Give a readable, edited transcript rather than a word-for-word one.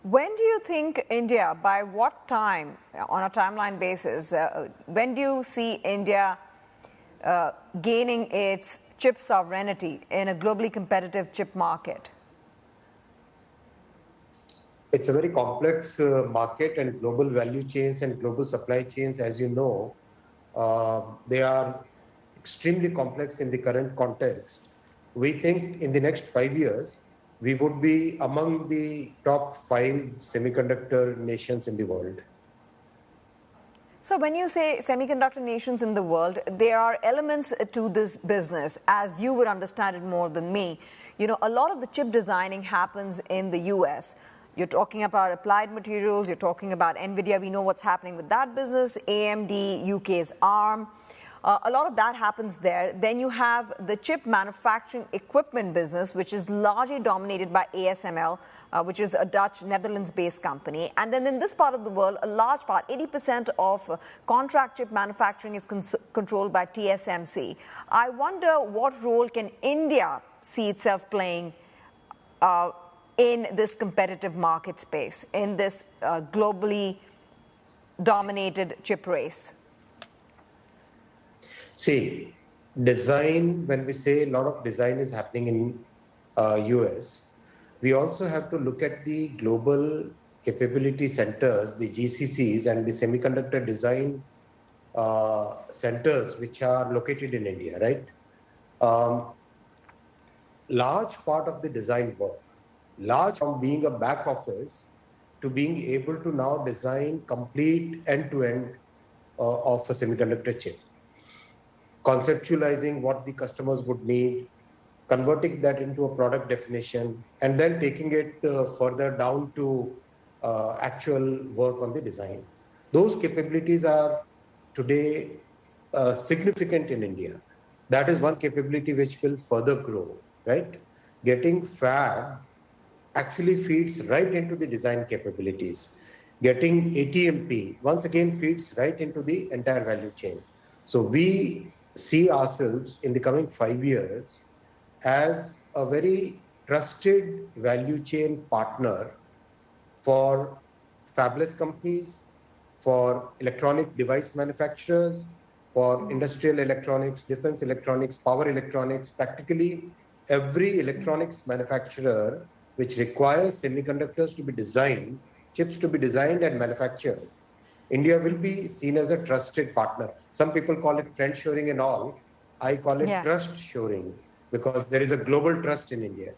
When do you think India, by what time, on a timeline basis, when do you see India gaining its chip sovereignty in a globally competitive chip market? It's a very complex market, and global value chains and global supply chains, as you know, they are extremely complex in the current context. We think in the next 5 years, we would be among the top 5 semiconductor nations in the world. So when you say semiconductor nations in the world, there are elements to this business, as you would understand it more than me. You know, a lot of the chip designing happens in the US. You're talking about Applied Materials, you're talking about NVIDIA, we know what's happening with that business, AMD, UK's ARM. A lot of that happens there. Then you have the chip manufacturing equipment business, which is largely dominated by ASML, which is a Dutch, Netherlands-based company. And then in this part of the world, a large part, 80% of contract chip manufacturing is controlled by TSMC. I wonder what role can India see itself playing in this competitive market space, in this globally dominated chip race? See, design, when we say a lot of design is happening in US, we also have to look at the global capability centers, the GCCs and the semiconductor design centers, which are located in India, right? Large part of the design work, large from being a back office to being able to now design complete end-to-end of a semiconductor chip. Conceptualizing what the customers would need, converting that into a product definition, and then taking it further down to actual work on the design. Those capabilities are today significant in India. That is one capability which will further grow, right? Getting fab actually feeds right into the design capabilities. Getting ATMP, once again, feeds right into the entire value chain. So we see ourselves in the coming 5 years as a very trusted value chain partner for fabless companies, for electronic device manufacturers, for industrial electronics, defense electronics, power electronics, practically every electronics manufacturer which requires semiconductors to be designed, chips to be designed and manufactured. India will be seen as a trusted partner. Some people call it friend shoring and all. I call it trust shoring, because there is a global trust in India.